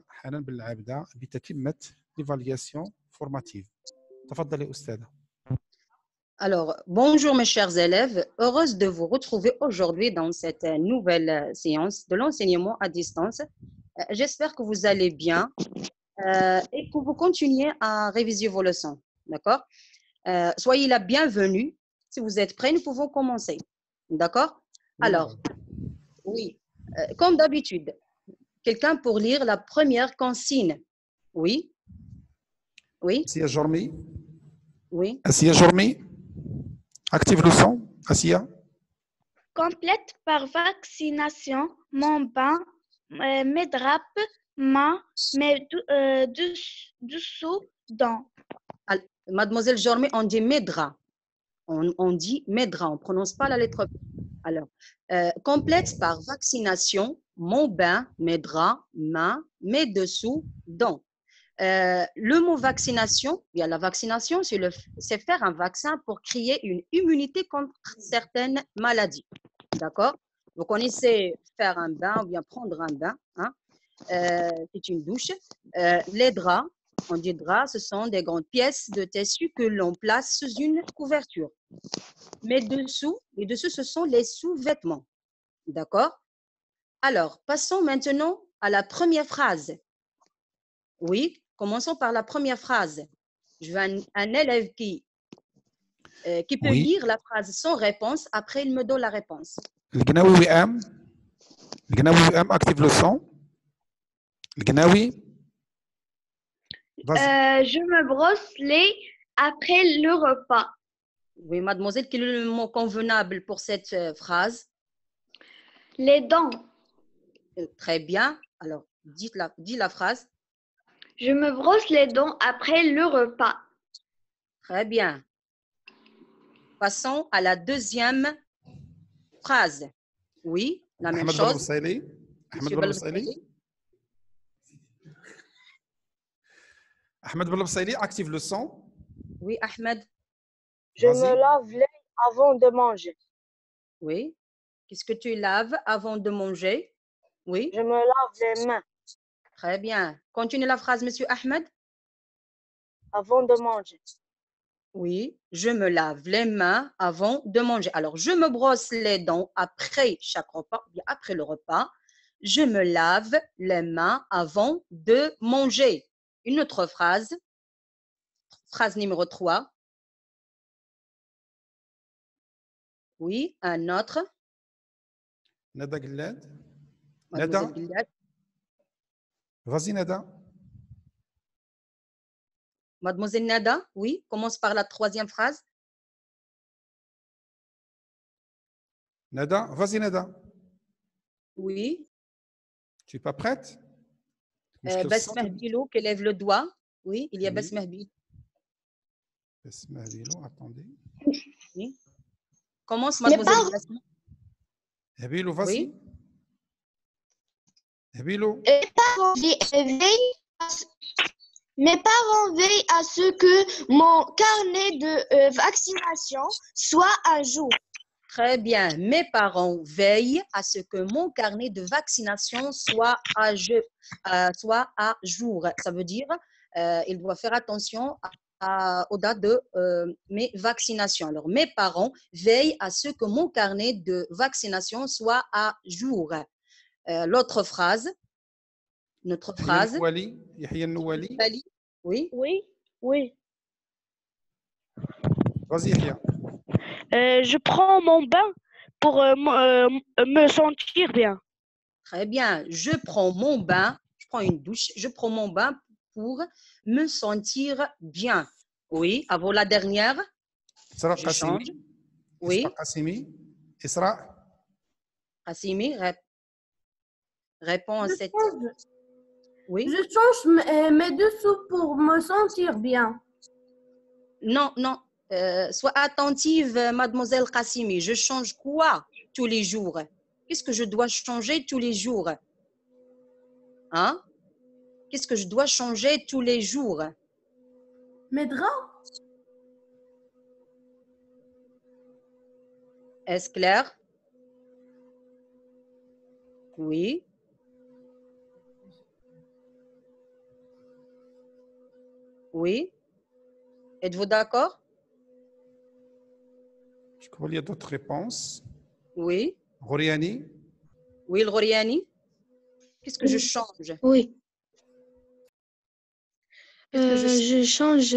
حنان بالعابدة بتتمة l'évaluation formative. تفضلي أستاذة. Alors, bonjour mes chers élèves, heureuse de vous retrouver aujourd'hui dans cette nouvelle séance de l'enseignement à distance. J'espère que vous allez bien et que vous continuez à réviser vos leçons, d'accord? Soyez la bienvenue. Si vous êtes prêts, nous pouvons commencer, d'accord? Alors, oui, comme d'habitude, quelqu'un pour lire la première consigne. Oui? Oui? Asia Jormi. Oui. Asia Jormi. Active le son. Asia. Complète par vaccination mon bain, mes draps, mes dessous dents. Mademoiselle Jormi, on dit mes draps. On dit mes draps, on ne prononce pas la lettre P. Alors, complète par vaccination mon bain, mes draps, mes dessous dents. Le mot vaccination, il y a la vaccination, c'est faire un vaccin pour créer une immunité contre certaines maladies. D'accord? Vous connaissez faire un bain ou bien prendre un bain. Hein? C'est une douche. Les draps, on dit draps, ce sont des grandes pièces de tissu que l'on place sous une couverture. Mais les dessous, ce sont les sous-vêtements. D'accord? Alors, passons maintenant à la première phrase. Oui, commençons par la première phrase. Je veux un élève qui peut lire la phrase sans réponse. Après, il me donne la réponse. القناوي وئام. القناوي وئام active le son. القناوي. Je me brosse les après le repas. Oui, mademoiselle, quel est le mot convenable pour cette phrase? Les dents. Très bien. Alors, dis la phrase. Je me brosse les dents après le repas. Très bien. Passons à la deuxième phrase. Oui, la même chose. Ahmed Belbsaili. Ahmed Belbsaili, active le son. Oui, Ahmed. Je me lave les avant de manger. Oui. Qu'est-ce que tu laves avant de manger? Oui. Je me lave les mains. Très bien. Continue la phrase, monsieur Ahmed. Avant de manger. Oui, je me lave les mains avant de manger. Alors, je me brosse les dents après chaque repas, ou bien après le repas. Je me lave les mains avant de manger. Une autre phrase. Phrase numéro 3. Oui, un autre. Nada Gillad. Nada. Vas-y, Nada. Mademoiselle Nada, oui, commence par la troisième phrase. Nada, vas-y, Nada. Oui. Tu n'es pas prête? Basmah Bilou qui lève le doigt. Oui, il y a Basmah Bilou. Basmah Bilou, attendez. Oui. Commence, mademoiselle Basmah. Bilou, vas-y. Oui. Bilou. Mes parents veillent à ce que mon carnet de vaccination soit à jour. Très bien. Mes parents veillent à ce que mon carnet de vaccination soit à jour. Ça veut dire il doit faire attention aux dates de mes vaccinations. Alors, mes parents veillent à ce que mon carnet de vaccination soit à jour. L'autre phrase. Notre phrase. Yahya Nouali. Oui. Oui. Oui. Vas-y, Yahya. Je prends mon bain pour me sentir bien. Très bien. Je prends mon bain. Je prends une douche. Je prends mon bain pour me sentir bien. Oui. Avant la dernière. Isra Je Qassimi. change. Oui. Isra Qassimi. Isra. Qassimi, réponds à cette. Oui. Je change mes dessous pour me sentir bien. Non, non. Sois attentive, mademoiselle Qassimi. Je change quoi tous les jours? Qu'est-ce que je dois changer tous les jours? Hein? Qu'est-ce que je dois changer tous les jours? Mes draps. Est-ce clair? Oui. Oui. Êtes-vous d'accord? Je crois qu'il y a d'autres réponses. Oui. Ghoriani. Oui, le Ghoriani. Qu'est-ce que je change? Oui. Qu'est-ce que Je change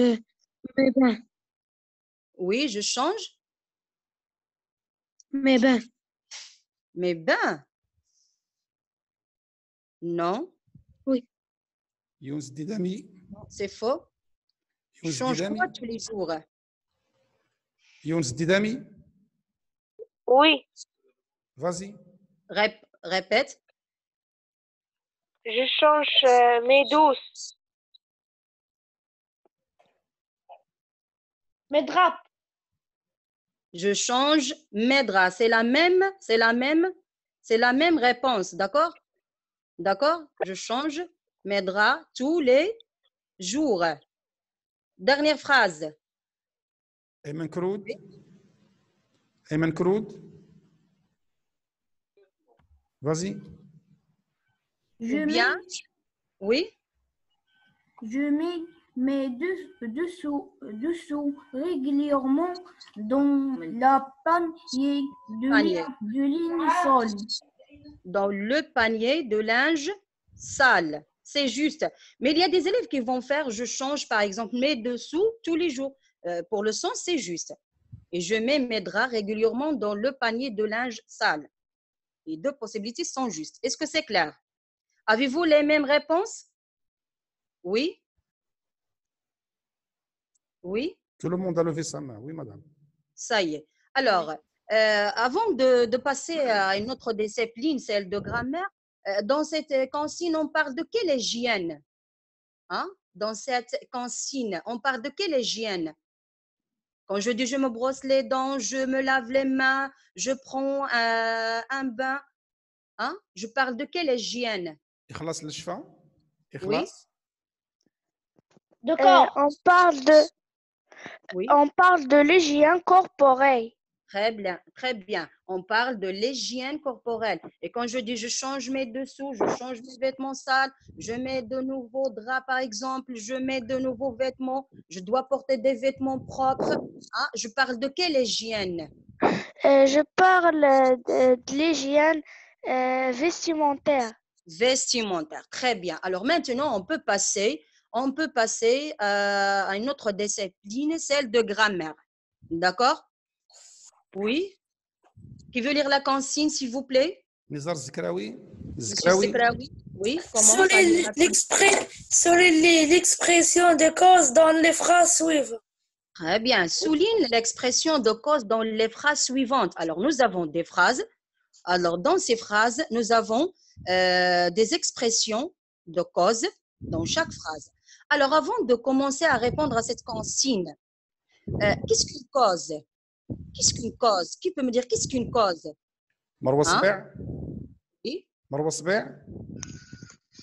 mes bains. Oui, je change Mes bains. mes bains. Non, Younes Didami. c'est faux. Je Younes change Didami. quoi tous les jours? Younes Didami. Oui, Vas-y. Répète. je change mes douces. Mes draps. Je change mes draps. C'est la même réponse, d'accord? D'accord? Je change mes draps tous les jours. Dernière phrase. Ayman Kroud. Ayman Kroud. Vas-y. Je Bien. Oui. Je mets mes dessous régulièrement dans la panier de linge sale. Dans le panier de linge sale. C'est juste. Mais il y a des élèves qui vont faire, je change par exemple mes dessous tous les jours. Pour le sens, c'est juste. Et je mets mes draps régulièrement dans le panier de linge sale. Les deux possibilités sont justes. Est-ce que c'est clair? Avez-vous les mêmes réponses? Oui? Oui? Tout le monde a levé sa main. Oui, madame. Ça y est. Alors, avant de passer à une autre discipline, celle de grammaire, dans cette consigne, on parle de quelle hygiène? Hein? Dans cette consigne, on parle de quelle hygiène? Quand je dis je me brosse les dents, je me lave les mains, je prends un bain, hein? Je parle de quelle hygiène? إخلاص للشفا. Oui. إخلاص. De corps. Oui. On parle de l'hygiène corporelle. Très bien, très bien. On parle de l'hygiène corporelle. Et quand je dis je change mes dessous, je change mes vêtements sales, je mets de nouveaux draps par exemple, je mets de nouveaux vêtements, je dois porter des vêtements propres. Hein? Je parle de quelle hygiène? Je parle de l'hygiène vestimentaire. Vestimentaire. Très bien. Alors maintenant, on peut passer à une autre discipline, celle de grammaire. D'accord? Oui. Qui veut lire la consigne, s'il vous plaît? نزار الزكراوي. Monsieur Sekraoui. Oui, comment Sur ça lire l'expression de cause dans les phrases suivantes. Très bien. Souligne l'expression de cause dans les phrases suivantes. Alors, nous avons des phrases. Alors, dans ces phrases, nous avons des expressions de cause dans chaque phrase. Alors, avant de commencer à répondre à cette consigne, qu'est-ce qu'une cause? Qu'est-ce qu'une cause? Qui peut me dire qu'est-ce qu'une cause? مروة Hein? صبيع. Oui, مروة صبيع.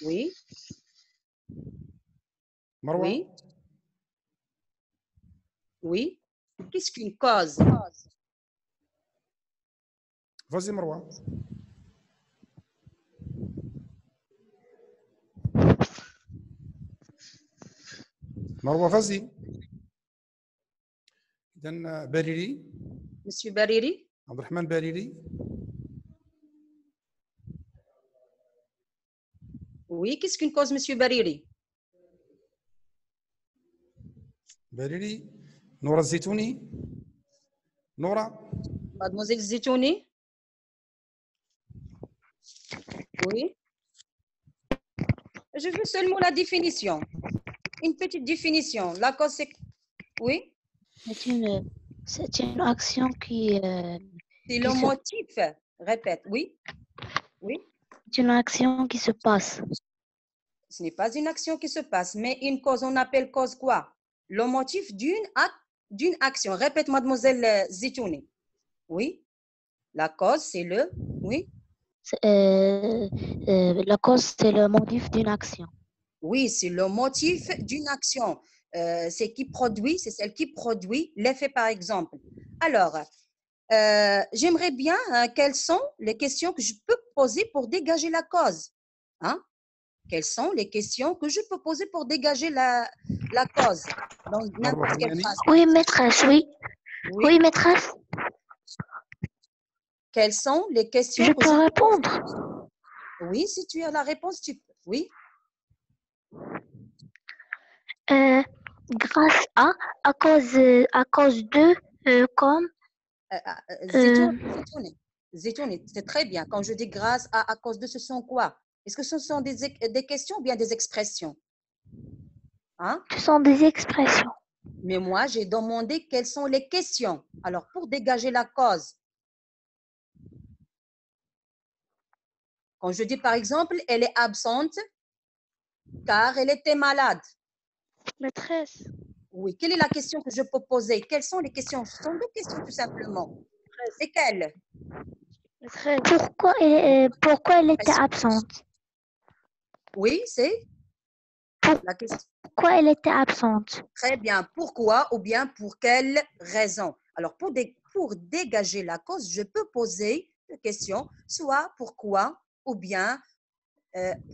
oui, مروة. oui, oui. Qu'est-ce qu'une cause? Vas-y, مروة. مروة vas-y. إذن بريري. Monsieur Bariri? عبد الرحمن بريري. Oui, qu'est-ce qu'une cause, Monsieur Bariri? بريري. نورة الزيتوني. نورة. Mademoiselle Zitouni? Oui. Je veux seulement la définition. Une petite définition. La cause, c'est... Oui? C'est une action qui... C'est le motif. Répète. Oui? Oui? C'est une action qui se passe. Ce n'est pas une action qui se passe, mais une cause, on appelle cause quoi? Le motif d'une action. Répète, mademoiselle Zitouni. Oui? La cause, c'est le... Oui? La cause, c'est le motif d'une action. Oui, c'est le motif d'une action. C'est celle qui produit l'effet, par exemple. Alors, j'aimerais bien, quelles sont les questions que je peux poser pour dégager la cause? Hein? quelles sont les questions que je peux poser pour dégager la cause dans n'importe quelle phrase. Oui, maîtresse, oui. Oui. Oui, maîtresse. Quelles sont les questions Je que peux je répondre. Oui, si tu as la réponse, tu peux. Oui. Grâce à cause de, comme, Zitouni, c'est très bien. Quand je dis grâce à cause de, ce sont quoi? Est-ce que ce sont des questions ou bien des expressions? Hein? ce sont des expressions. Mais moi, j'ai demandé quelles sont les questions. Alors, pour dégager la cause, quand je dis par exemple, elle est absente car elle était malade. Maîtresse. Oui, quelle est la question que je peux poser? Quelles sont les questions? Ce sont deux questions tout simplement. Lesquelles? Maîtresse. Pourquoi elle était absente? Oui, c'est la question. Pourquoi elle était absente? Très bien. Pourquoi ou bien pour quelle raison? Alors, pour dégager la cause, je peux poser des questions, soit pourquoi ou bien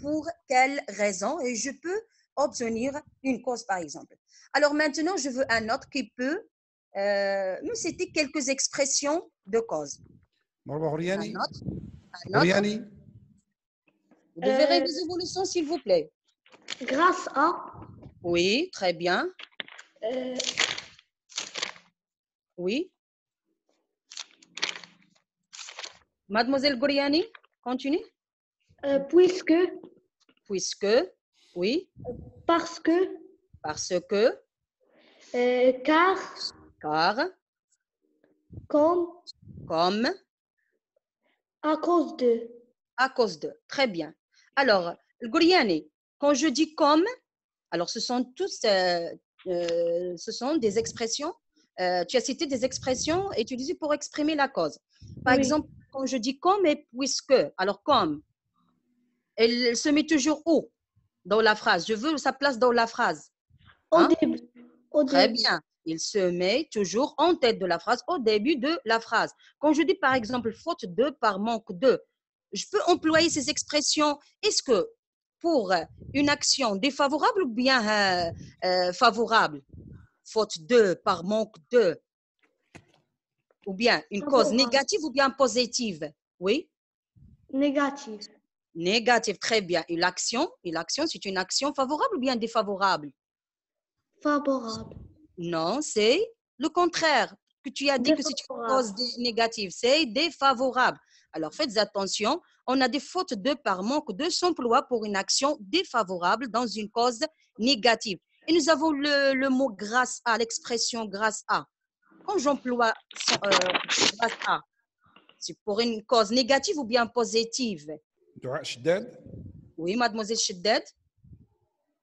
pour quelle raison, et je peux obtenir une cause, par exemple. Alors, maintenant, je veux un autre qui peut nous citer quelques expressions de cause. مرحبا غرياني. Un autre. غرياني. Vous devez réviser vos leçons, s'il vous plaît. Grâce à. Oui, très bien. Oui. Mademoiselle Goriani, continue. Puisque. Puisque, oui. Parce que. Parce que, Car. car, Comme. comme, À cause de. à cause de. Très bien. Alors, Goriani, quand je dis comme, alors ce sont ce sont des expressions. Tu as cité des expressions utilisées pour exprimer la cause. Par Oui. exemple, quand je dis comme et puisque, alors comme, elle se met toujours où dans la phrase? Je veux sa place dans la phrase. Au Hein? début. Au Très début. bien. Il se met toujours en tête de la phrase, au début de la phrase. Quand je dis par exemple faute de par manque de, je peux employer ces expressions. Est-ce que pour une action défavorable ou bien favorable? Faute de, par manque de, ou bien une cause Favorable. négative ou bien positive? Oui, Négatif. négative, très bien. Et l'action, c'est une action favorable ou bien défavorable? Favorable. Non, c'est le contraire. Que tu as dit que c'est une cause négative, c'est défavorable. Alors faites attention, on a des fautes de par manque de s'emploi pour une action défavorable dans une cause négative. Et nous avons le mot grâce à, l'expression grâce à. Quand j'emploie grâce à, c'est pour une cause négative ou bien positive? دعاء شداد. Oui, mademoiselle Sheddet.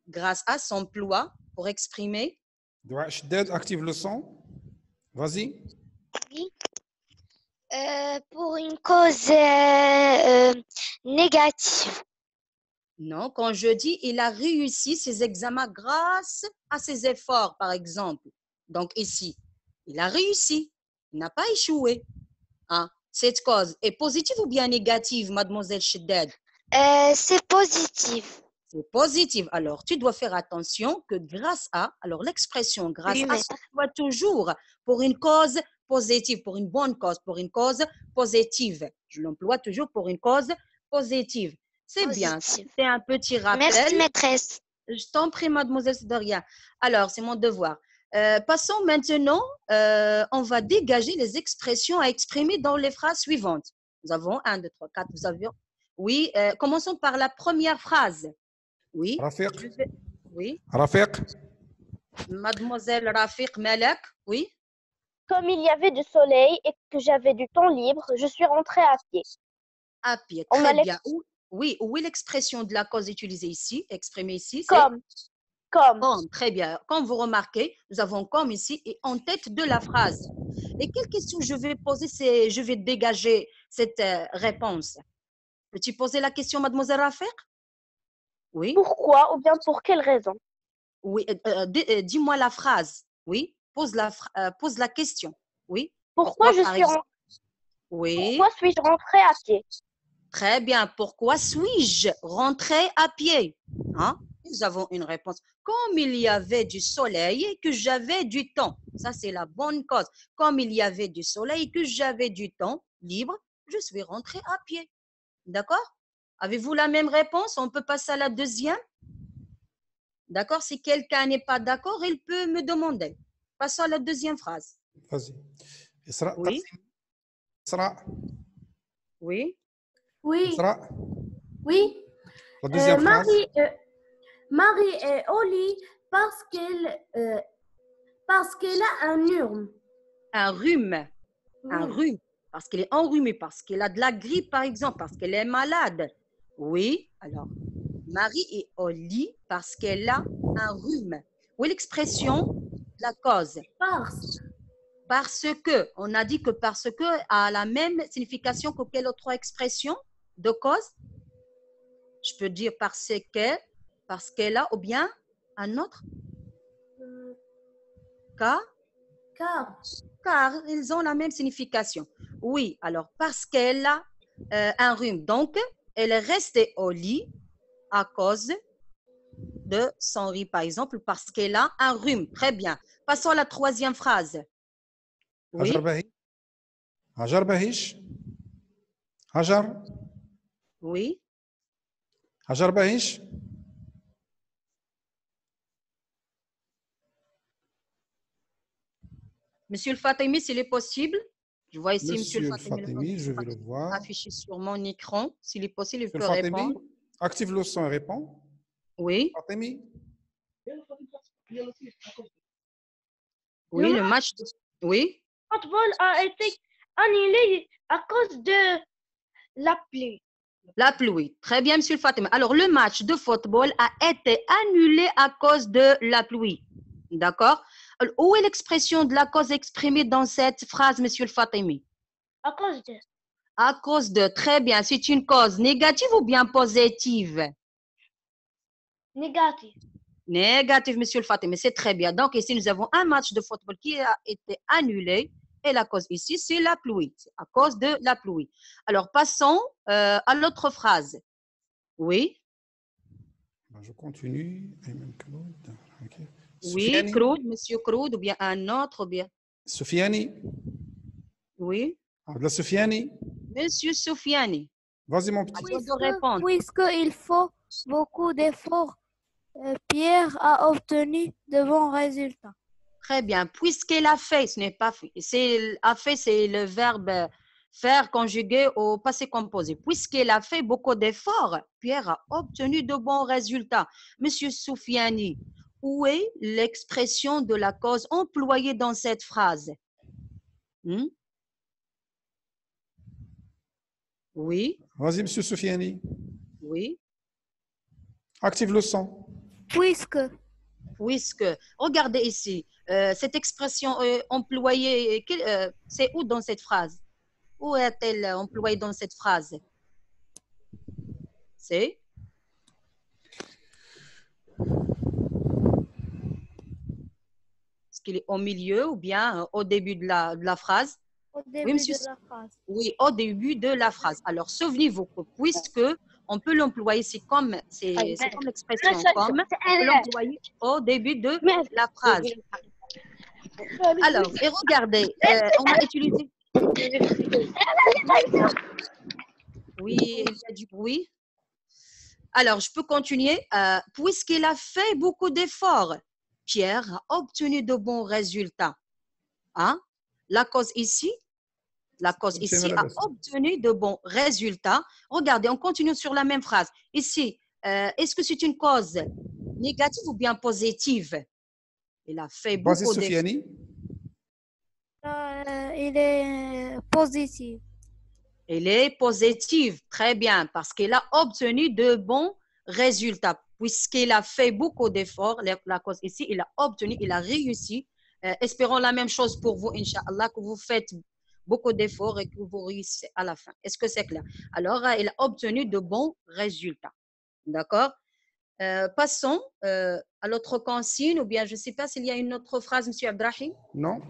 Grâce à s'emploie pour exprimer. دعاء شداد, active le son. Vas-y. Oui. Pour une cause négative. Non, quand je dis il a réussi ses examens grâce à ses efforts, par exemple. Donc ici, il a réussi, il n'a pas échoué. Hein? Cette cause est positive ou bien négative, mademoiselle Sheddad? C'est positif. C'est positif. Alors, tu dois faire attention que grâce à, alors l'expression grâce Oui, à s'emploie toujours pour une cause positive, pour une bonne cause, pour une cause positive. Je l'emploie toujours pour une cause positive. C'est bien, c'est un petit rappel. Merci, maîtresse. Je t'en prie, mademoiselle Sidoria. Alors, c'est mon devoir. Passons maintenant, on va dégager les expressions à exprimer dans les phrases suivantes. Nous avons 1, 2, 3, 4, nous avions. Oui, commençons par la première phrase. Oui. Rafiq. Oui. Rafiq. Mademoiselle Rafiq Malak. Oui. Comme il y avait du soleil et que j'avais du temps libre, je suis rentrée à pied. À pied, très bien. Oui, où est l'expression de la cause utilisée ici, exprimée ici? Comme. Comme, très bien. Comme vous remarquez, nous avons comme ici et en tête de la phrase. Et quelle question je vais poser, je vais dégager cette réponse. Peux-tu poser la question, mademoiselle Rafiq? Oui. Pourquoi ou bien pour quelle raison? Oui, dis-moi la phrase. Oui, pose la question. Oui. Pourquoi suis-je rentrée à pied? Très bien. Pourquoi suis-je rentré à pied? Hein? Nous avons une réponse. Comme il y avait du soleil et que j'avais du temps. Ça, c'est la bonne cause. Comme il y avait du soleil et que j'avais du temps libre, je suis rentré à pied. D'accord? Avez-vous la même réponse? On peut passer à la deuxième. D'accord? Si quelqu'un n'est pas d'accord, il peut me demander. Passons à la deuxième phrase. Vas-y. Isra, Oui. Isra, Oui. Oui, Isra. oui. La deuxième phrase. Marie est au lit parce qu'elle a un urme. Un rhume. Un Oui. rhume. Parce qu'elle est enrhumée, parce qu'elle a de la grippe, par exemple, parce qu'elle est malade. Oui. Alors, Marie est au lit parce qu'elle a un rhume. Oui, l'expression, la cause. Parce que, on a dit que parce que a la même signification que quelle autre expression de cause? Je peux dire parce qu'elle a, ou bien un autre? Car ils ont la même signification. Oui, alors parce qu'elle a un rhume. Donc, elle est restée au lit à cause de son riz, par exemple, parce qu'elle a un rhume. Très bien. Passons à la troisième phrase. Oui. Hajar Bahish. Hajar. Oui. Hajar Bahish. Monsieur le Fatimi, s'il est possible. Je vois ici Monsieur Monsieur le Fatimi, je vais le voir. affiché sur mon écran. S'il est possible, il Monsieur peut le Fatimi, répondre. active le son et répond. Oui. Fatimi. Oui, le match. Oui. Le football a été annulé à cause de la pluie. La pluie. Très bien, Monsieur le Fatima. Alors, le match de football a été annulé à cause de la pluie. D'accord? Où est l'expression de la cause exprimée dans cette phrase, Monsieur le Fatimi? À cause de. À cause de. Très bien. C'est une cause négative ou bien positive? Négatif. Négative, Monsieur le Fatimi. C'est très bien. Donc, ici, nous avons un match de football qui a été annulé. Et la cause ici, c'est la pluie. C'est à cause de la pluie. Alors, passons à l'autre phrase. Oui. Je continue. Okay. Oui, Kroud, Monsieur Kroud, ou bien un autre, ou bien. Soufiani. Oui. La Soufiani. Monsieur Soufiani. Vas-y, mon petit. Puisqu'il faut beaucoup d'efforts, Pierre a obtenu de bons résultats. Très bien. Puisqu'elle a fait, ce n'est pas fait. A fait, c'est le verbe faire conjugué au passé composé. Puisqu'elle a fait beaucoup d'efforts, Pierre a obtenu de bons résultats. Monsieur Soufiani, où est l'expression de la cause employée dans cette phrase? Oui. Vas-y, Monsieur Soufiani. Oui. Active le son. Puisque. Regardez ici, cette expression employée, c'est où dans cette phrase? Où est-elle employée dans cette phrase? C'est? Est-ce qu'il est au milieu ou bien au début de la phrase? Au début de la phrase. Oui, au début de la phrase. Alors, souvenez-vous que puisque on peut l'employer, c'est comme l'expression comme, on peut l'employer au début de la phrase. Alors, et regardez, on a utilisé... Oui, il y a du bruit. Alors, je peux continuer. Puisqu'il a fait beaucoup d'efforts, Pierre a obtenu de bons résultats. Hein? La cause ici a obtenu de bons résultats. Regardez, on continue sur la même phrase. Ici, est-ce que c'est une cause négative ou bien positive? Il a fait beaucoup d'efforts. Il est positif. Elle est positive, très bien, parce qu'elle a obtenu de bons résultats. Puisqu'il a fait beaucoup d'efforts, la cause ici, il a obtenu, il a réussi. Espérons la même chose pour vous, Inch'Allah, que vous faites beaucoup d'efforts et que vous réussissez à la fin. Est-ce que c'est clair? Alors, il a obtenu de bons résultats. D'accord? Passons à l'autre consigne, ou bien je ne sais pas s'il y a une autre phrase, M. Abdrahim? Non.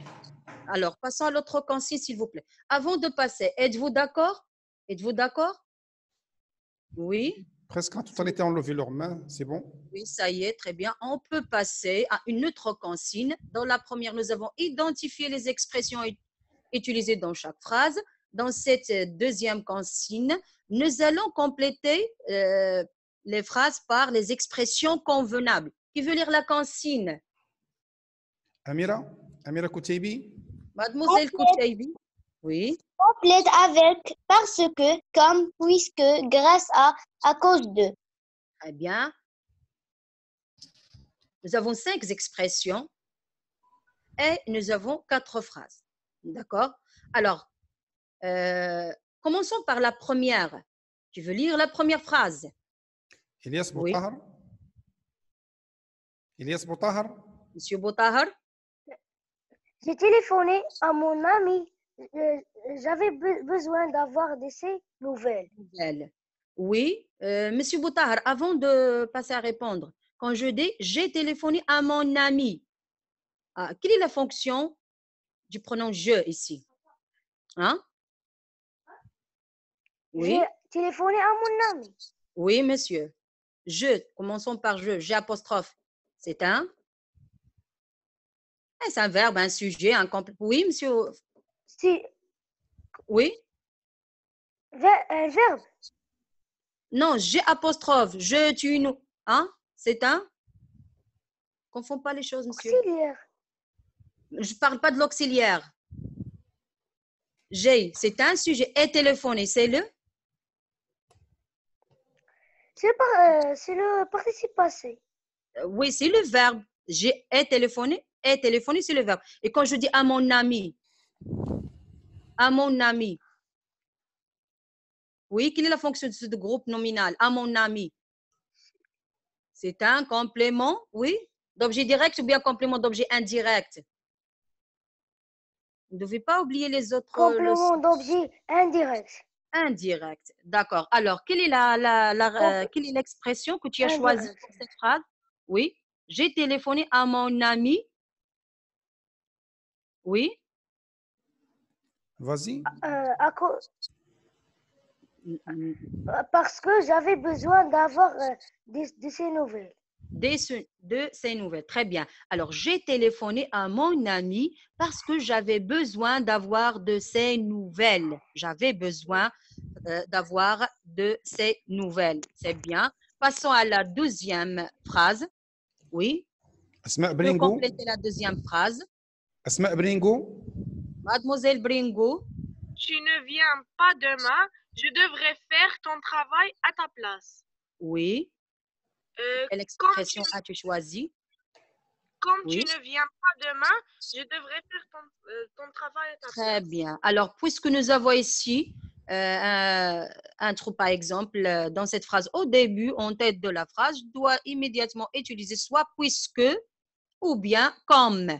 Alors, passons à l'autre consigne, s'il vous plaît. Avant de passer, êtes-vous d'accord? Êtes-vous d'accord? Oui, Presque en totalité ont levé leurs mains, c'est bon? oui, ça y est, très bien. On peut passer à une autre consigne. Dans la première, nous avons identifié les expressions utilisées dans chaque phrase. Dans cette deuxième consigne, nous allons compléter les phrases par les expressions convenables. Qui veut lire la consigne? Amira? Amira Kouteibi? Mademoiselle Kouteibi. Oui, Complète avec parce que, comme, puisque, grâce à cause de. très bien. Nous avons 5 expressions et nous avons 4 phrases. D'accord? Alors, commençons par la première. Tu veux lire la première phrase? Elias Oui. Boutahar? Elias Boutahar? Monsieur Boutahar? J'ai téléphoné à mon ami. J'avais besoin d'avoir de ses nouvelles. Nouvelle. Oui, Monsieur Boutahar, avant de passer à répondre, quand je dis j'ai téléphoné à mon ami, quelle est la fonction du pronom je ici? Hein? Oui, J'ai téléphoné à mon ami. oui, monsieur. Je, commençons par je, j'ai apostrophe. C'est un verbe, un sujet, un complément. Oui, monsieur. C'est Oui. un verbe. Non, j'ai apostrophe. Je, tu, nous. Hein? C'est Confonds pas les choses, monsieur. Auxiliaire. Je parle pas de l'auxiliaire. J'ai, c'est un sujet. Et téléphoner, c'est le? C'est le participe passé. Oui, c'est le verbe. J'ai téléphoné, c'est le verbe. Et quand je dis à mon ami, oui, quelle est la fonction de ce groupe nominal? À mon ami. C'est un complément, oui, d'objet direct ou bien complément d'objet indirect? Vous ne devez pas oublier les autres. Complément d'objet indirect. Indirect, d'accord. Alors, quelle est l'expression que tu as choisie Indirect. pour cette phrase? Oui, j'ai téléphoné à mon ami. Oui. Vas-y. Parce que j'avais besoin d'avoir de ces nouvelles. De ces nouvelles. Très bien. Alors, j'ai téléphoné à mon ami parce que j'avais besoin d'avoir de ses nouvelles. J'avais besoin d'avoir de ces nouvelles. C'est bien. Passons à la deuxième phrase. Oui. Asma Pour Bringo? compléter la deuxième phrase. Asma Bringo? Mademoiselle Bringo. Tu ne viens pas demain, je devrais faire ton travail à ta place. Oui. Quelle expression as-tu choisi? Comme Oui. tu ne viens pas demain, je devrais faire ton travail à ta place. Très bien. Alors, puisque nous avons ici un trou, par exemple, dans cette phrase, au début, en tête de la phrase, je dois immédiatement utiliser soit puisque ou bien comme.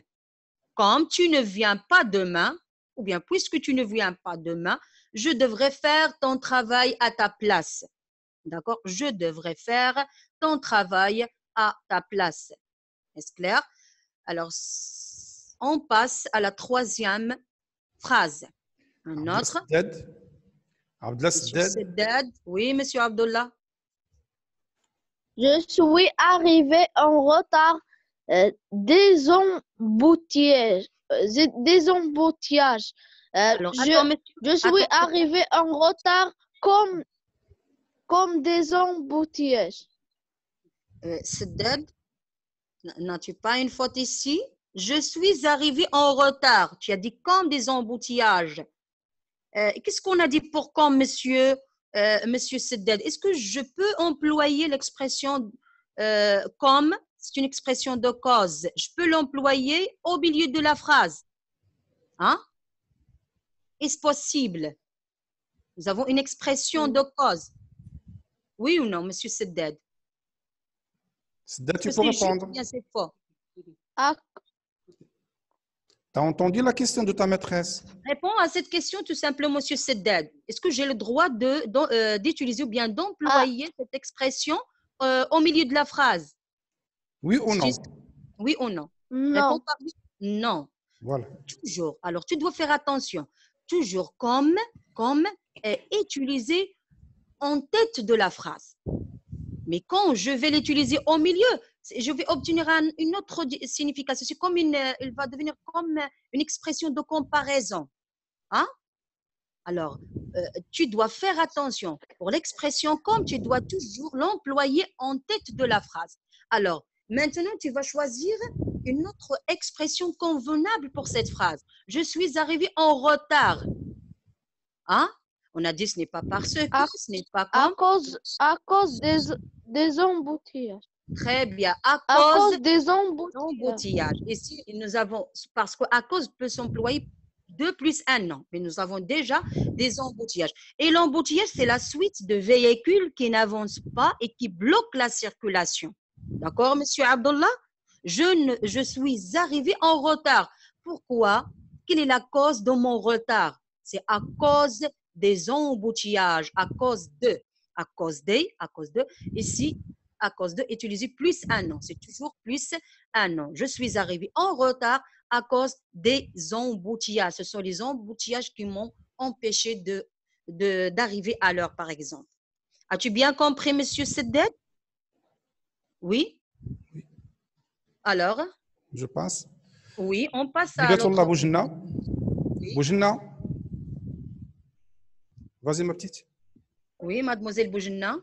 Comme tu ne viens pas demain, ou bien puisque tu ne viens pas demain, je devrais faire ton travail à ta place. D'accord? Je devrais faire ton travail à ta place. Est-ce clair? Alors, on passe à la troisième phrase. Un autre. Abdullah Seddad. Oui, monsieur Abdullah. Je suis arrivé en retard des embouteillages. Alors, attends, Je suis arrivé en retard comme des embouteillages. Seddad, n'as-tu pas une faute ici? Je suis arrivé en retard. Tu as dit comme des embouteillages. Qu'est-ce qu'on a dit pour comme, monsieur Seddad? Est-ce que je peux employer l'expression comme? C'est une expression de cause. Je peux l'employer au milieu de la phrase. Hein? Est-ce possible? Nous avons une expression de cause. Oui ou non, monsieur Seddad? Seddad, tu peux répondre. C'est faux. Tu as entendu la question de ta maîtresse? Réponds à cette question tout simplement, monsieur Seddad. Est-ce que j'ai le droit d'utiliser ou bien d'employer cette expression au milieu de la phrase? Oui ou non? Oui ou non? Non. Réponds par oui. Non. Voilà. Toujours. Alors, tu dois faire attention. Toujours comme est utilisé en tête de la phrase. Mais quand je vais l'utiliser au milieu, je vais obtenir une autre signification. C'est comme il va devenir comme une expression de comparaison. Hein? Alors, tu dois faire attention. Pour l'expression comme, tu dois toujours l'employer en tête de la phrase. Alors, maintenant, tu vas choisir une autre expression convenable pour cette phrase. Je suis arrivé en retard. Hein? On a dit ce n'est pas parce que, ce n'est pas comme. À cause des embouteillages. Très bien. À cause des embouteillages. Ici, nous avons, parce qu'à cause peut s'employer 2 plus 1 an, mais nous avons déjà des embouteillages. Et l'embouteillage, c'est la suite de véhicules qui n'avancent pas et qui bloquent la circulation. D'accord, monsieur Abdullah? Je suis arrivé en retard. Pourquoi? Quelle est la cause de mon retard? C'est à cause des embouteillages, à cause de. Ici, à cause de, utiliser plus 1 an. C'est toujours plus 1 an. Je suis arrivé en retard à cause des embouteillages. Ce sont les embouteillages qui m'ont empêché d'arriver à l'heure, par exemple. As-tu bien compris, monsieur Seddet? Oui? Alors? Je passe. Oui, on passe à l'autre. Boujna. Vas-y, ma petite. Oui, mademoiselle Boujna.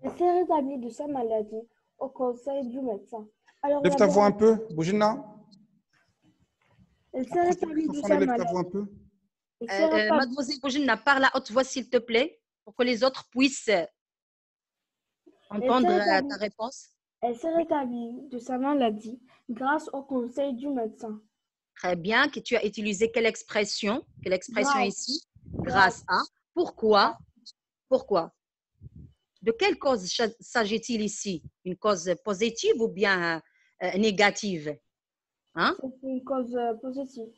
Elle s'est rétablie de sa maladie au conseil du médecin. Alors, lève ta voix un peu, Boujna. Elle s'est rétablie de sa maladie. Un peu. Mademoiselle Boujna, parle à haute voix, s'il te plaît, pour que les autres puissent entendre ta réponse. Elle s'est rétablie de sa maladie grâce au conseil du médecin. Très bien. Que tu as utilisé quelle expression? Quelle expression ici? Grâce à. Pourquoi? Pourquoi? De quelle cause s'agit-il ici? Une cause positive ou bien négative? Hein? C'est une cause positive.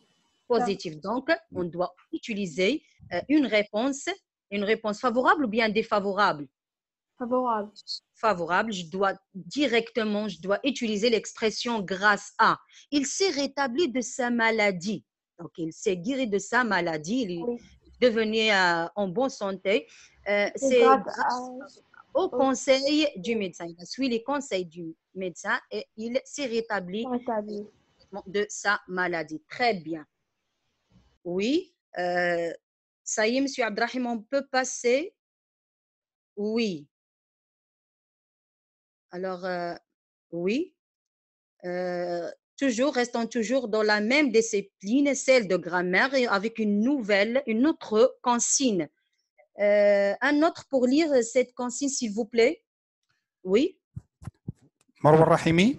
Positive. Donc, on doit utiliser une réponse favorable ou bien défavorable? Favorable. Favorable. Je dois utiliser l'expression grâce à. Il s'est rétabli de sa maladie. Donc, il s'est guéri de sa maladie. Il est devenu en bonne santé. C'est grâce au conseil du médecin. Il a suivi les conseils du médecin et il s'est rétabli de sa maladie. Très bien. Oui. Ça y est, monsieur Abdrahim, on peut passer? Oui. Alors, oui. Restons toujours dans la même discipline, celle de grammaire, et avec une autre consigne. Un autre pour lire cette consigne, s'il vous plaît. Oui. Marwa Rahimi,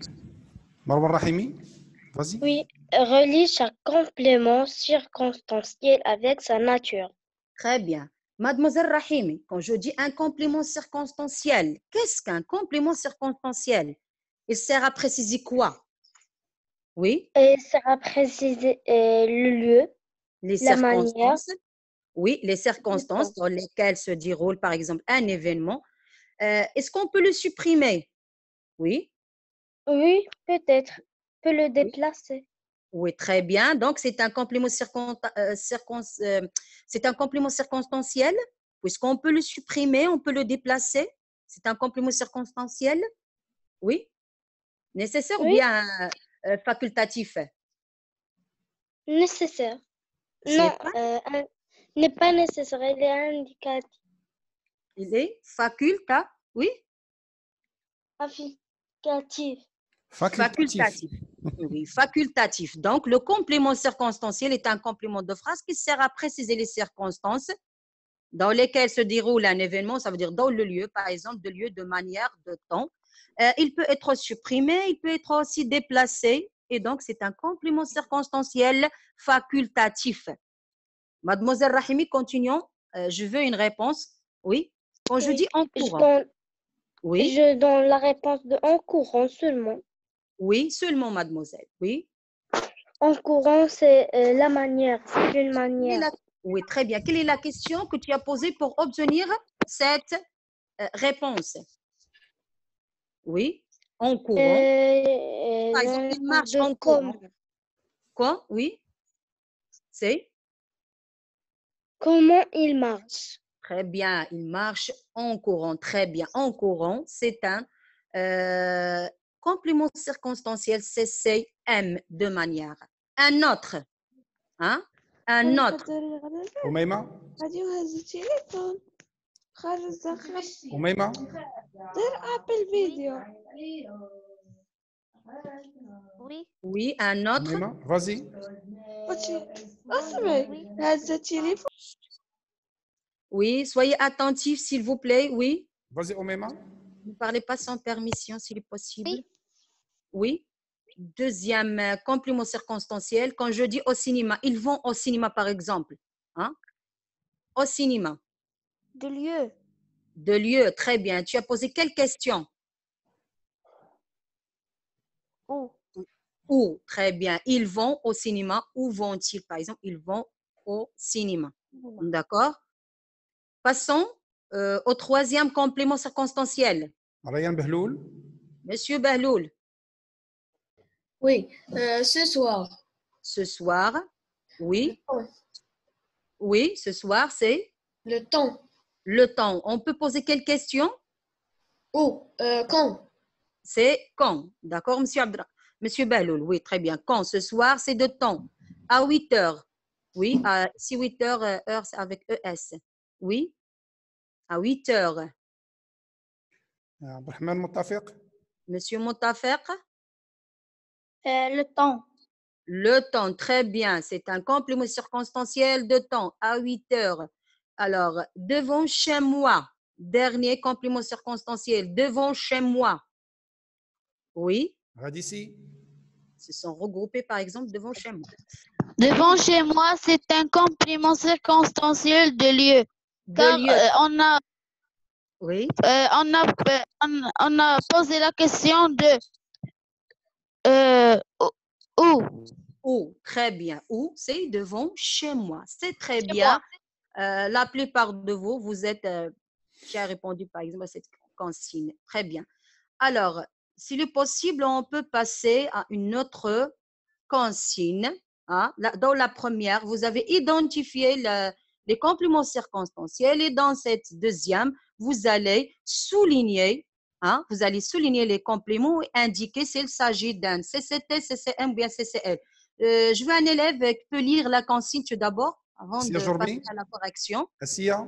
vas-y. Oui, relie chaque complément circonstanciel avec sa nature. Très bien. Mademoiselle Rahimi, quand je dis un complément circonstanciel, qu'est-ce qu'un complément circonstanciel? Il sert à préciser quoi? Oui. Il sert à préciser le lieu, la manière. Oui, les circonstances dans lesquelles se déroule, par exemple, un événement. Est-ce qu'on peut le supprimer? Oui. Oui, peut-être. On peut le déplacer. Oui, très bien. Donc, c'est un complément circonstanciel. Puisqu'on peut le supprimer, on peut le déplacer. C'est un complément circonstanciel. Oui. Nécessaire ou bien facultatif? Nécessaire. Non, n'est pas nécessaire, il est indicatif. Il est facultatif, oui? Facultatif. Oui, facultatif. Donc, le complément circonstanciel est un complément de phrase qui sert à préciser les circonstances dans lesquelles se déroule un événement, ça veut dire dans le lieu, par exemple, de lieu, de manière, de temps. Il peut être supprimé, il peut être aussi déplacé, et donc c'est un complément circonstanciel facultatif. Mademoiselle Rahimi, continuons. Je veux une réponse. Oui. Quand je dis en courant. Oui. Je donne la réponse de en courant seulement. Oui, seulement, mademoiselle. Oui. En courant, c'est la manière. C'est une manière. Oui, très bien. Quelle est la question que tu as posée pour obtenir cette réponse? Oui. En courant. Par exemple, il marche en courant. Quoi? Oui. C'est? Comment il marche? Très bien, il marche en courant. Très bien, en courant, c'est un complément circonstanciel CCM de manière. Un autre, hein? Un autre. أميمة غادي يهز التليفون خرج الزخرف أميمة دير ابل فيديو Oui. Oui, un autre. أميمة vas-y. اصبري هز التليفون Oui, soyez attentifs, s'il vous plaît. Oui. Vas-y أميمة. Ne parlez pas sans permission, s'il est possible. Oui. Deuxième complément circonstanciel. Quand je dis au cinéma, ils vont au cinéma, par exemple. Hein? Au cinéma. De lieu. De lieu, très bien. Tu as posé quelle question? Où? Où? Très bien. Ils vont au cinéma. Où vont-ils? Par exemple, ils vont au cinéma. D'accord? Passons au troisième complément circonstanciel. ريان بهلول. Monsieur Bahloul. Oui, ce soir. Ce soir, oui. Oui, ce soir, c'est? Le temps. Le temps. On peut poser quelle question? Où? Quand? C'est quand. D'accord, monsieur Abdra? Monsieur Bahloul, oui, très bien. Quand? Ce soir, c'est de temps. À 8 heures. Oui, si 8 heures, heure, c'est avec ES. Oui, à 8 heures. عبد الرحمن متفق. Monsieur Montafek? Le temps. Le temps, très bien. C'est un complément circonstanciel de temps à 8 heures. Alors, devant chez moi. Dernier complément circonstanciel. Devant chez moi. Oui. غاديسي. Se sont regroupés, par exemple, devant chez moi. Devant chez moi, c'est un complément circonstanciel de lieu. Car on a oui. on a posé la question de où. Où, très bien. Où, c'est devant chez moi. C'est très bien. La plupart de vous, vous êtes qui a répondu, par exemple, à cette consigne. Très bien. Alors, s'il est possible, on peut passer à une autre consigne. Hein. Dans la première, vous avez identifié les compléments circonstanciels et dans cette deuxième, vous allez souligner, hein, vous allez souligner les compléments et indiquer s'il s'agit d'un CCT, CCM ou bien CCL. Je veux un élève qui peut lire la consigne tout d'abord avant de passer à la correction. Assia,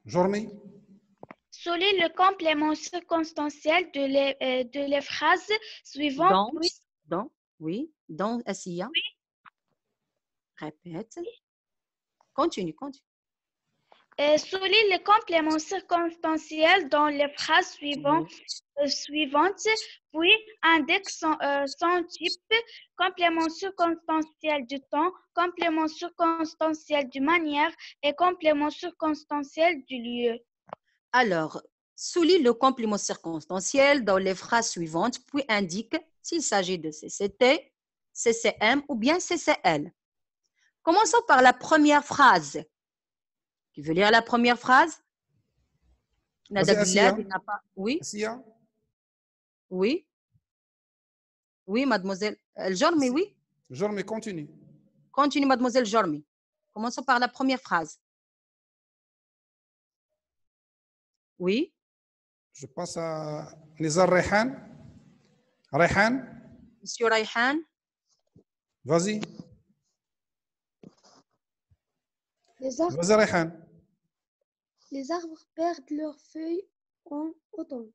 Jormi. Souligne le complément circonstanciel de les phrases suivantes. Dans Assia. Oui. Répète. Continue. Souligne le complément circonstanciel dans les phrases suivantes, puis indique son type, complément circonstanciel du temps, complément circonstanciel du manière et complément circonstanciel du lieu. Alors, souligne le complément circonstanciel dans les phrases suivantes, puis indique s'il s'agit de CCT, CCM ou bien CCL. Commençons par la première phrase. Qui veut lire la première phrase? Oui. Oui. Oui, mademoiselle Jormi, oui. Jormi, continue. Continue, mademoiselle Jormi. Commençons par la première phrase. Oui. Je passe à Nizar Rayhan. Rayhan. Monsieur Rayhan. Vas-y. Vas-y, Rayhan. Les arbres perdent leurs feuilles en automne.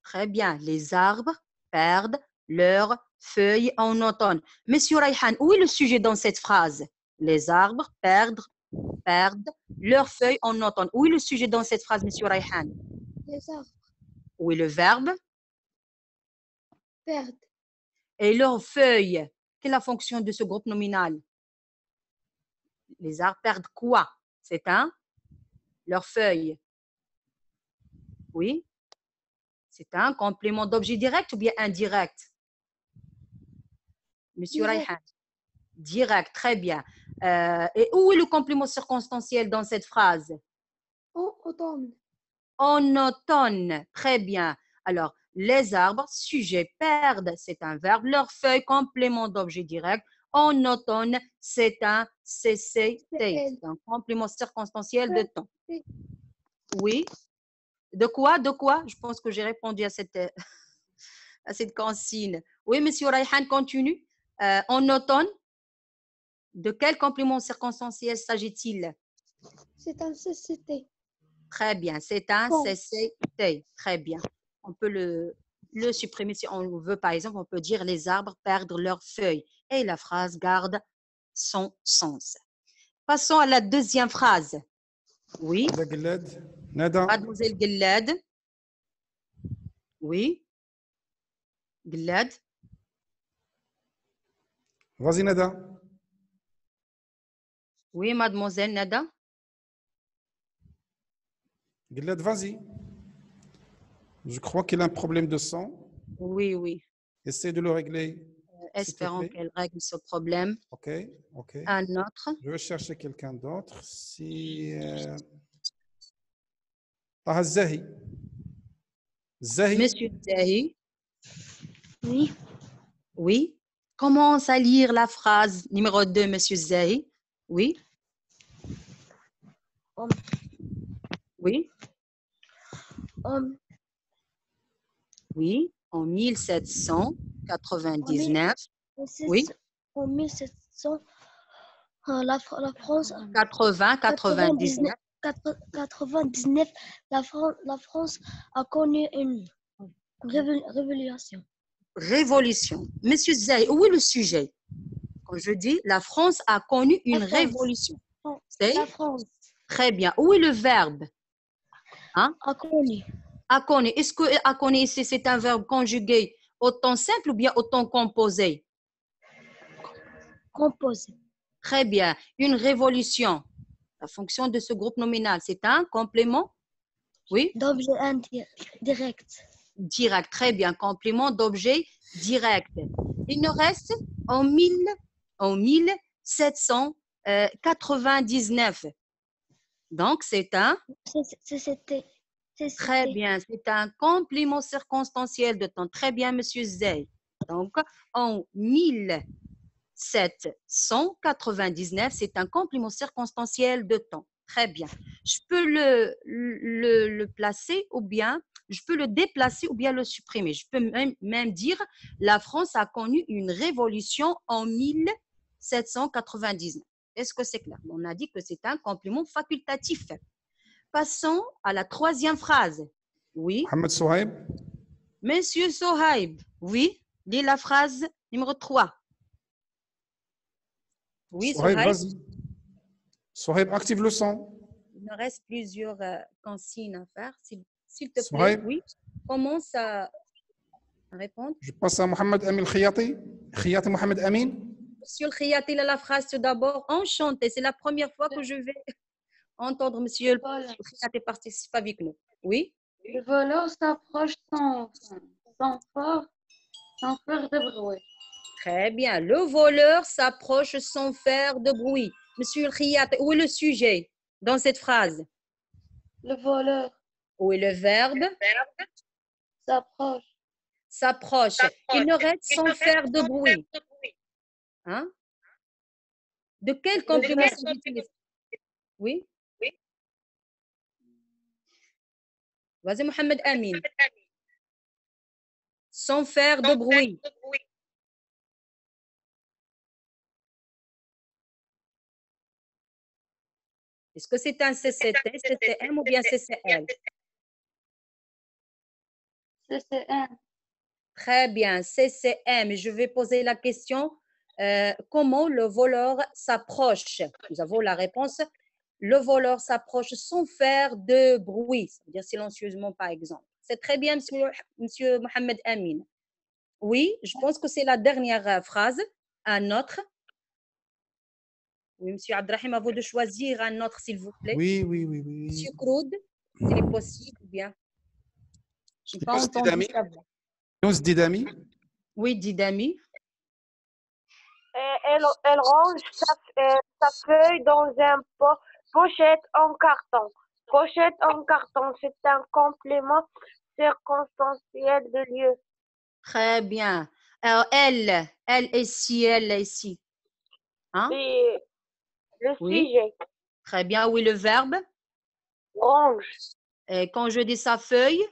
Très bien. Les arbres perdent leurs feuilles en automne. Monsieur Rayhan, où est le sujet dans cette phrase? Les arbres perdent leurs feuilles en automne. Où est le sujet dans cette phrase, monsieur Rayhan? Les arbres. Où est le verbe? Perdent. Et leurs feuilles, quelle est la fonction de ce groupe nominal? Les arbres perdent quoi? C'est leurs feuilles. Oui. C'est un complément d'objet direct ou bien indirect? Monsieur Rayhan. Direct, très bien. Et où est le complément circonstanciel dans cette phrase? En automne. En automne, très bien. Alors, les arbres, sujet, perdent, c'est un verbe. Leurs feuilles, complément d'objet direct. En automne, c'est un CCT, c'est un complément circonstanciel de temps. Oui. De quoi? De quoi? Je pense que j'ai répondu à cette consigne. Oui, monsieur Rayhan, continue. En automne, de quel complément circonstanciel s'agit-il? C'est un CCT. Très bien, c'est un Quand? CCT. Très bien. On peut le supprimer si on veut, par exemple, on peut dire les arbres perdent leurs feuilles et la phrase garde son sens. Passons à la deuxième phrase. Oui. Mademoiselle Gilad. Oui. Gilad. Vas-y, Nada. Oui, mademoiselle Nada. Gilad, vas-y. Je crois qu'il a un problème de son. Oui, oui. Essaie de le régler. Espérons qu'elle règle ce problème. OK, OK. Un autre. Je vais chercher quelqu'un d'autre. Si... Taha Zahi. Zahi. Monsieur Zahi. Oui. Oui. Commence à lire la phrase numéro 2, monsieur Zahi. Oui. Oui. Oui. En 1799. Oui. En 1700, la France. 99. 99, la France a connu une révolution. Révolution. Monsieur Zahi, où est le sujet? Quand je dis la France a connu une révolution. C'est la France. Très bien. Où est le verbe? Hein? A connu. A connu. Est-ce que a connu ici c'est un verbe conjugué au temps simple ou bien au temps composé? Composé. Très bien. Une révolution. La fonction de ce groupe nominal, c'est un complément? Oui. D'objet indirect. Direct. Très bien. Complément d'objet direct. Il nous reste en 1799. Donc, c'est un? C'était. Très bien. C'est un complément circonstanciel de temps. Très bien, monsieur Zey. Donc, en 1799, c'est un complément circonstanciel de temps. Très bien. Je peux le placer ou bien je peux le déplacer ou bien le supprimer. Je peux même dire la France a connu une révolution en 1799. Est-ce que c'est clair? On a dit que c'est un complément facultatif. Passons à la troisième phrase. Oui. Mohamed Souhaib. Monsieur Souhaib. Oui. Lis la phrase numéro 3. Oui, Souhaib, Souhaib. vas-y. Souhaib, active le son. Il me reste plusieurs consignes à faire. S'il te plaît, Souhaib. oui. Commence à répondre. Je passe à Mohamed Amin Khiyati. Khiyati Mohamed Amin. Monsieur le Khiyati, la phrase tout d'abord. Enchanté. C'est la première fois que je vais entendre monsieur le Khiyati participer avec nous. Oui. Le voleur s'approche sans faire de bruit. Très bien. Le voleur s'approche sans faire de bruit. Monsieur le Khiyati, où est le sujet dans cette phrase? Le voleur. Où est le verbe? S'approche. S'approche. Il ne reste sans faire de bruit. Hein? De quel complément s'agit-il? Oui? Vas-y, Mohamed Amin. Sans faire de bruit. Est-ce que c'est un CCT, CCM ou bien CCL? CCM. Très bien, CCM. Je vais poser la question, comment le voleur s'approche? Nous avons la réponse. Le voleur s'approche sans faire de bruit, c'est-à-dire silencieusement par exemple. C'est très bien, monsieur Mohamed Amin. Oui, je pense que c'est la dernière phrase. Un autre. Oui, monsieur Abdrahim, à vous de choisir un autre, s'il vous plaît. Oui. Monsieur Kroud, s'il est possible, bien. Je n'ai pas entendu sa voix. Yunus Didami. Oui, Didami. Elle range sa feuille dans un pochette en carton. Pochette en carton, c'est un complément circonstanciel de lieu. Très bien. Alors, elle est ici, elle est ici. Hein? Et le sujet. Très bien. Oui, le verbe? Range. Et quand je dis sa feuille,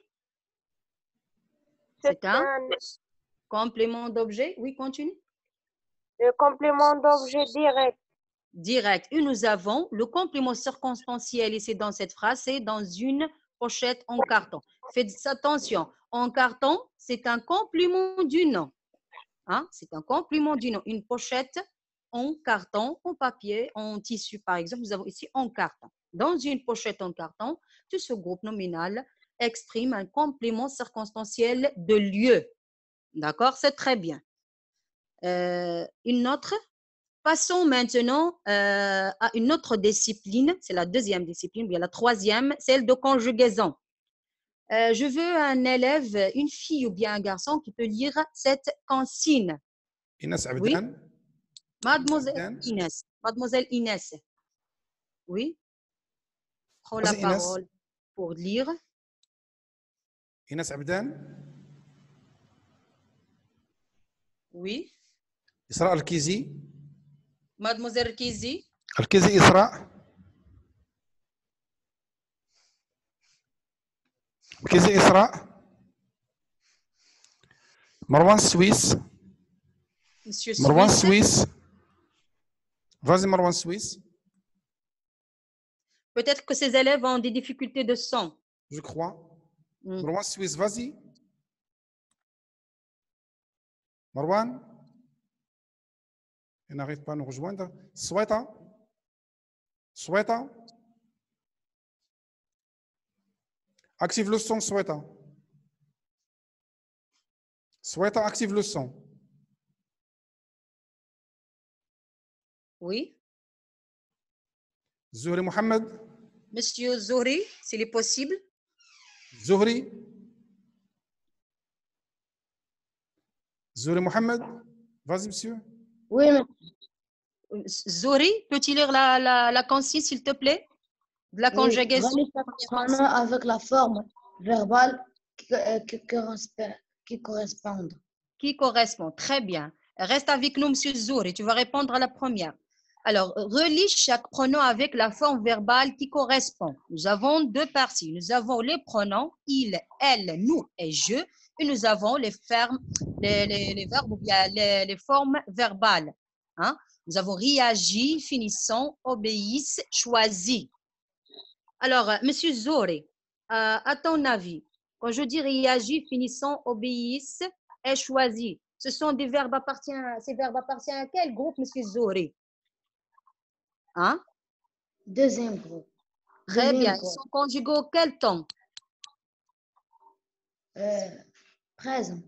c'est un complément d'objet. Oui, continue. Le complément d'objet direct. Direct. Et nous avons le complément circonstanciel ici dans cette phrase, c'est dans une pochette en carton. Faites attention. En carton, c'est un complément du nom. Hein? C'est un complément du nom. Une pochette en carton, en papier, en tissu, par exemple. Nous avons ici en carton. Dans une pochette en carton, tout ce groupe nominal exprime un complément circonstanciel de lieu. D'accord? C'est très bien. Une autre. Passons maintenant à une autre discipline. C'est la deuxième discipline, bien la troisième, celle de conjugaison. Je veux un élève, une fille ou bien un garçon qui peut lire cette consigne. Inès Abdan. Oui. Mademoiselle Inès. Mademoiselle Inès. Oui. Prends la parole pour lire. Inès Abdan. Oui. Isra Al-Kizi. Mademoiselle Kizi. Al-Kizi Isra. Al-Kizi Isra. Marwan Suisse. Monsieur Marwan Suisse. Suisse. Vas-y, Marwan Suisse. Peut-être que ces élèves ont des difficultés de son. Je crois. Marwan Suisse, vas-y. Marwan. Il n'arrive pas à nous rejoindre. Souhaita. Souhaita. Active le son, Souhaita. Souhaita, active le son. Oui. Zohri Mohamed. Monsieur Zohri, s'il est possible. Zohri. Zohri Mohamed. Vas-y, monsieur. Oui. Zohri, peux-tu lire la consigne, s'il te plaît? De la conjugaison. Avec la forme verbale qui correspond. Qui correspond. Très bien. Reste avec nous, monsieur Zohri. Tu vas répondre à la première. Alors, relis chaque pronom avec la forme verbale qui correspond. Nous avons deux parties. Nous avons les pronoms il, elle, nous et je. Et nous avons les verbes ou bien les formes verbales. Hein? Nous avons réagi, finissant, obéissent, choisi. Alors, monsieur Zohri, à ton avis, quand je dis réagir, finissant, obéissent et choisi, ce sont des verbes ces verbes appartiennent à quel groupe, monsieur Zohri? Hein? Deuxième groupe. Très bien. Ils sont conjugués au quel temps? Présent.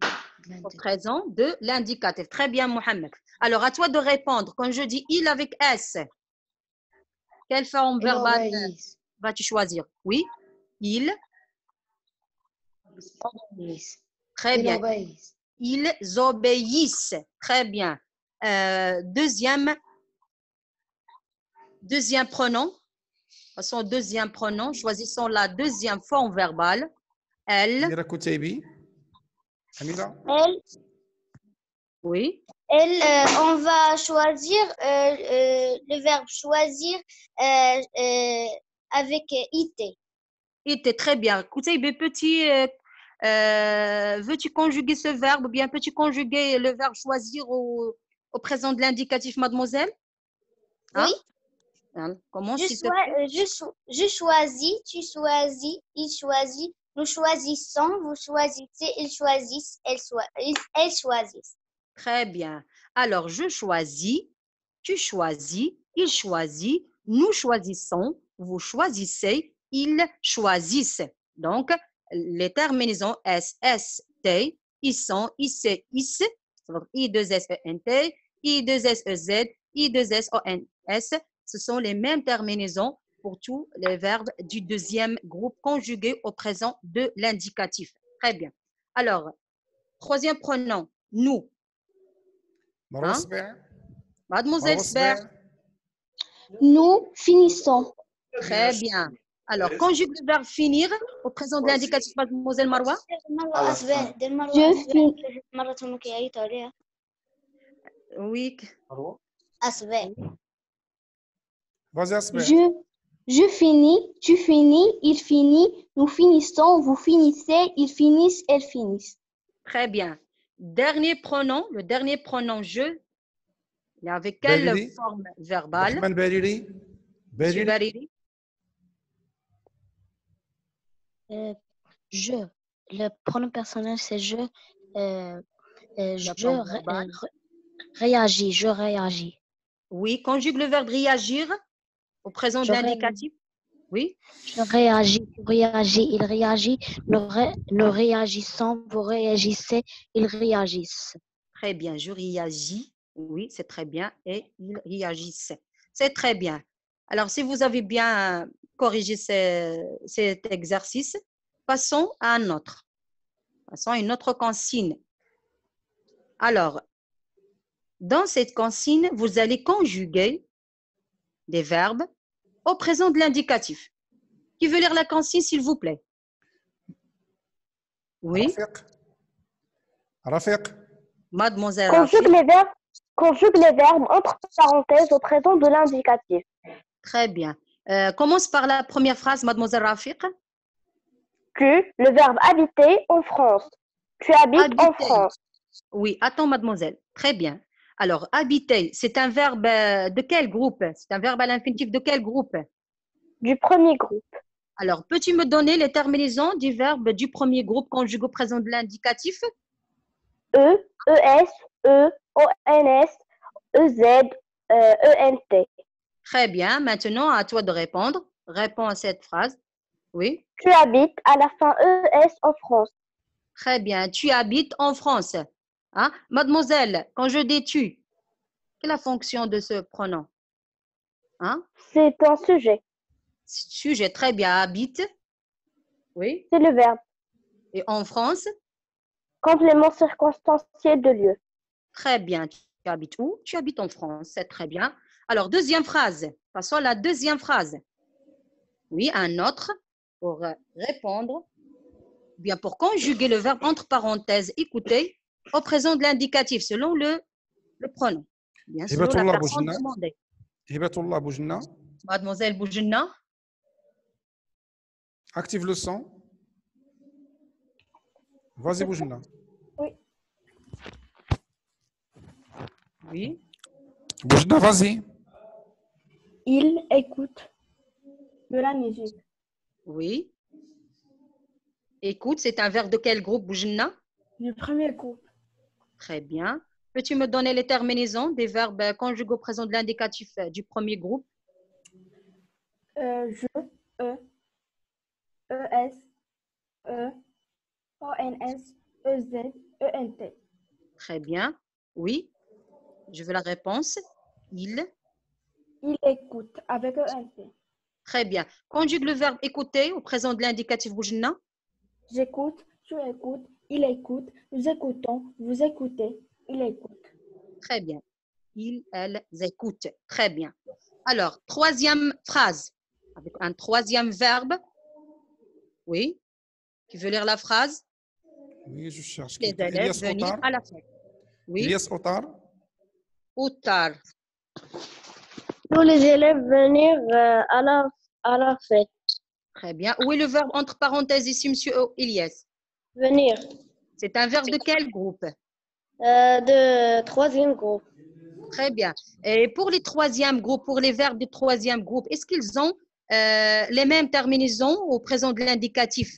Au présent de l'indicatif. Très bien, Mohamed. Alors, à toi de répondre. Quand je dis il avec S, quelle forme verbale vas-tu choisir? Oui, il. Très bien. Ils obéissent. Très bien. Deuxième pronom. Passons au deuxième pronom. Choisissons la deuxième forme verbale. Elle. Elle. Oui. Elle, on va choisir le verbe choisir avec IT. IT, très bien. Kouteibe, veux-tu conjuguer ce verbe ou bien peux-tu conjuguer le verbe choisir au présent de l'indicatif, mademoiselle? Hein? Oui. Hein? Comment je choisis, tu choisis, il choisit, nous choisissons, vous choisissez, ils choisissent, elles choisissent. Très bien. Alors, je choisis, tu choisis, il choisit, nous choisissons, vous choisissez, ils choisissent. Donc, les terminaisons S, S, T, ils sont, IC, IS, I2SENT, I2SEZ, I2SONS. Ce sont les mêmes terminaisons pour tous les verbes du deuxième groupe conjugués au présent de l'indicatif. Très bien. Alors, troisième pronom, nous. Hein? Mademoiselle Sber. Nous finissons. Très bien. Alors, conjugue le verbe finir au présent de l'indicatif, mademoiselle Marwa. Je finis. Oui. Asber. Vas-y, Asber. Je finis, tu finis, il finit, nous finissons, vous finissez, ils finissent, elles finissent. Très bien. Dernier pronom, le dernier pronom je, il est avec quelle Bariri. forme verbale? Rahman Bariri. Monsieur Bariri. Bariri. Je. Le pronom personnel, c'est je. La forme verbale. Réagis, je réagis. Oui, conjugue le verbe réagir au présent de Je l'indicatif. Oui. Je réagis, tu réagis, il réagit, nous réagissons, vous réagissez, ils réagissent. Très bien, je réagis. Oui, c'est très bien. Et ils réagissent. C'est très bien. Alors, si vous avez bien corrigé cet exercice, passons à un autre. Passons à une autre consigne. Alors, dans cette consigne, vous allez conjuguer des verbes au présent de l'indicatif. Qui veut lire la consigne, s'il vous plaît? Oui. Rafiq. Mademoiselle Conjugue les verbes entre parenthèses au présent de l'indicatif. Très bien. Commence par la première phrase, Mademoiselle Rafiq. Tu, le verbe habiter en France. Tu habites en France. Oui, attends, mademoiselle. Très bien. Alors, habiter, c'est un verbe de quel groupe? C'est un verbe à l'infinitif de quel groupe? Du premier groupe. Alors, peux-tu me donner les terminaisons du verbe du premier groupe conjugué au présent de l'indicatif? E, ES, E, ONS, EZ, ENT. Très bien. Maintenant, à toi de répondre. Réponds à cette phrase. Oui. Tu habites à la fin ES en France. Très bien. Tu habites en France. Hein? Mademoiselle, quand je dis tu, quelle est la fonction de ce pronom? Hein? C'est un sujet. Sujet, très bien. Habite. Oui. C'est le verbe. Et en France? Complément circonstanciel de lieu. Très bien. Tu habites où? Tu habites en France. C'est très bien. Alors, deuxième phrase. Passons à la deuxième phrase. Oui, un autre pour répondre. Bien, pour conjuguer le verbe entre parenthèses, écoutez, au présent de l'indicatif, selon le pronom. Bien, selon la personne demandée. Hibatullah Boujenna. Mademoiselle Boujenna. Active le son. Vas-y, Boujenna. Oui. Oui. Boujenna, vas-y. Il écoute de la musique. Oui. Écoute, c'est un verbe de quel groupe, Boujenna? Du premier groupe. Très bien. Peux-tu me donner les terminaisons des verbes conjugués au présent de l'indicatif du premier groupe? Je, E, ES, E, ONS, EZ, ENT. Très bien. Oui. Je veux la réponse. Il écoute avec ENT. Très bien. Conjugue le verbe écouter au présent de l'indicatif, Boujenna. J'écoute, tu écoutes, il écoute, nous écoutons, vous écoutez, il écoute. Très bien. Elles écoutent. Très bien. Alors, troisième phrase, avec un troisième verbe. Oui. Qui veut lire la phrase? Oui, je cherche. Les élèves venir à la fête. Oui. Ilyas Otar. Otar. Tous les élèves venir à la fête. Très bien. Où est le verbe entre parenthèses ici, monsieur Ilyas? Venir. C'est un verbe de quel groupe? De troisième groupe. Très bien. Et pour les troisièmes groupes, pour les verbes du troisième groupe, est-ce qu'ils ont les mêmes terminaisons au présent de l'indicatif?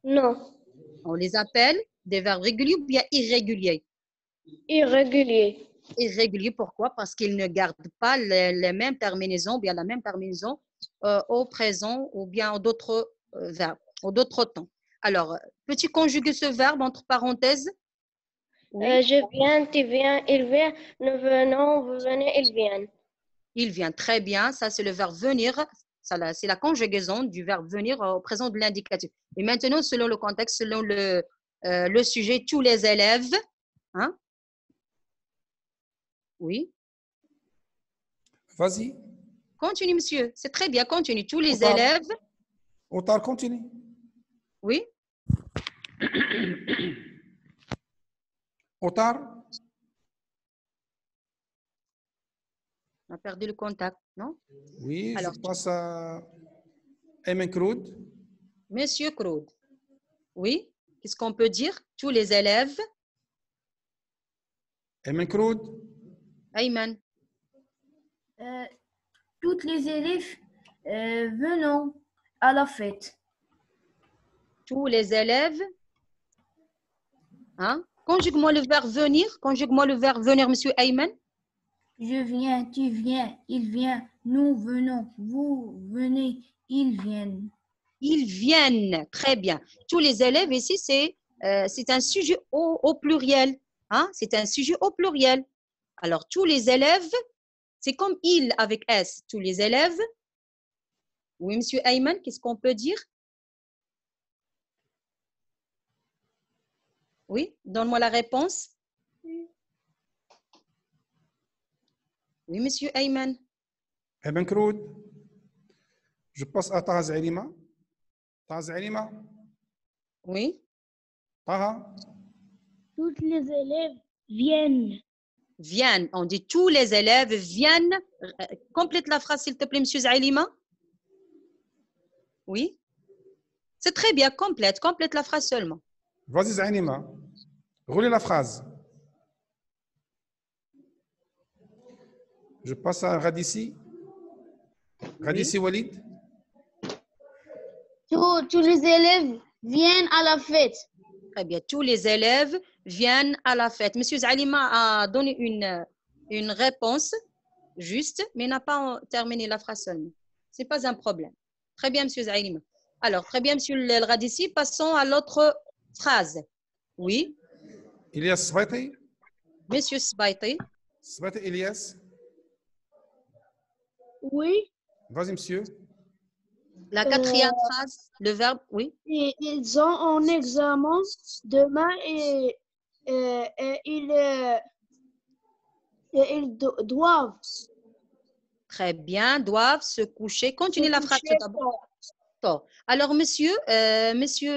Non. On les appelle des verbes réguliers ou bien irréguliers? Irréguliers. Irréguliers, pourquoi? Parce qu'ils ne gardent pas les mêmes terminaisons, bien la même terminaison au présent ou bien d'autres verbes, ou d'autres temps. Alors, peux-tu conjuguer ce verbe entre parenthèses? Oui. Je viens, tu viens, il vient, nous venons, vous venez, ils viennent. Il vient, très bien. Ça, c'est le verbe venir. C'est la conjugaison du verbe venir au présent de l'indicatif. Et maintenant, selon le contexte, selon le sujet, tous les élèves. Hein? Oui. Vas-y. Continue, monsieur. C'est très bien. Continue. Tous les élèves. Otar, continue. Oui. Otar. On a perdu le contact, non? Oui, alors, je passe à Ayman Kroud. Monsieur Kroud. Oui, qu'est-ce qu'on peut dire? Tous les élèves. Ayman Kroud. Ayman. Toutes les élèves venons à la fête. Tous les élèves. Hein? Conjugue-moi le verbe venir. Conjugue-moi le verbe venir, monsieur Ayman. Je viens, tu viens, il vient, nous venons, vous venez, ils viennent. Ils viennent. Très bien. Tous les élèves ici, c'est un sujet au pluriel. Hein? C'est un sujet au pluriel. Alors, tous les élèves, c'est comme ils avec S. Tous les élèves. Oui, monsieur Ayman, qu'est-ce qu'on peut dire? Oui, donne-moi la réponse. Oui, monsieur Ayman. Ayman Kroud. Je passe à Taha Zailima. Taha Zailima. Oui. Taha. Tous les élèves viennent. Viennent. On dit tous les élèves viennent. Complète la phrase, s'il te plaît, monsieur Zailima. Oui. C'est très bien. Complète la phrase seulement. Vas-y, Zailima. Roulez la phrase. Je passe à Radissi. Radissi Walid. Tous les élèves viennent à la fête. Très bien. Tous les élèves viennent à la fête. Monsieur Zalima a donné une réponse juste, mais n'a pas terminé la phrase seulement. Ce n'est pas un problème. Très bien, monsieur Zalima. Alors, très bien, monsieur El Radissi. Passons à l'autre phrase. Oui. Ilyas Sbaiti. Monsieur Sbaiti. Sbaiti Ilyas. Oui. Vas-y, monsieur. La quatrième phrase, le verbe, oui. Ils ont un examen demain et ils doivent. Très bien, doivent se coucher. Continue la phrase tout d'abord. Alors, monsieur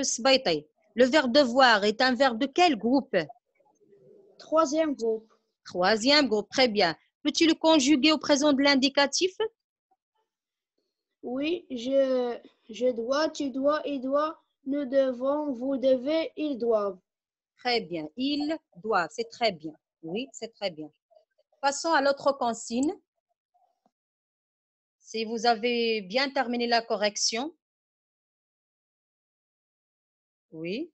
Sbaiti, le verbe devoir est un verbe de quel groupe? Troisième groupe. Troisième groupe, très bien. Peux-tu le conjuguer au présent de l'indicatif? Oui, je dois, tu dois, il doit, nous devons, vous devez, ils doivent. Très bien, ils doivent, c'est très bien. Oui, c'est très bien. Passons à l'autre consigne. Si vous avez bien terminé la correction. Oui.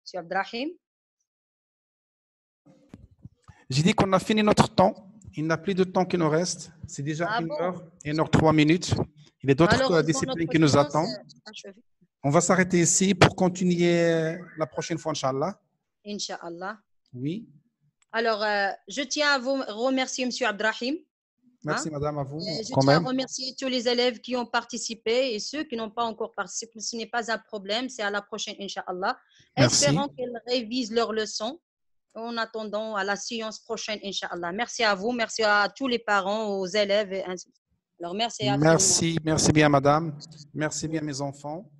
Monsieur Abdrahim. J'ai dit qu'on a fini notre temps. Il n'y a plus de temps qui nous reste. C'est déjà 1h 3 minutes. Il y a d'autres disciplines qui nous attendent. On va s'arrêter ici pour continuer la prochaine fois, Inch'Allah. Inch'Allah. Oui. Alors, je tiens à vous remercier, monsieur Abdrahim. Merci, madame, à vous. Je tiens à remercier tous les élèves qui ont participé et ceux qui n'ont pas encore participé. Ce n'est pas un problème, c'est à la prochaine, Inch'Allah. Espérons qu'elles révisent leurs leçons en attendant à la séance prochaine, Inch'Allah. Merci à vous, merci à tous les parents, aux élèves. Et ainsi. Alors, merci à merci bien, madame. Merci bien, mes enfants.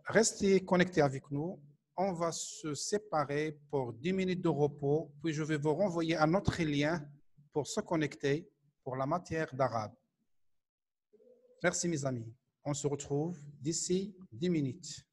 Restez connectés avec nous. On va se séparer pour 10 minutes de repos, puis je vais vous renvoyer un autre lien pour se connecter pour la matière d'arabe. Merci, mes amis. On se retrouve d'ici 10 minutes.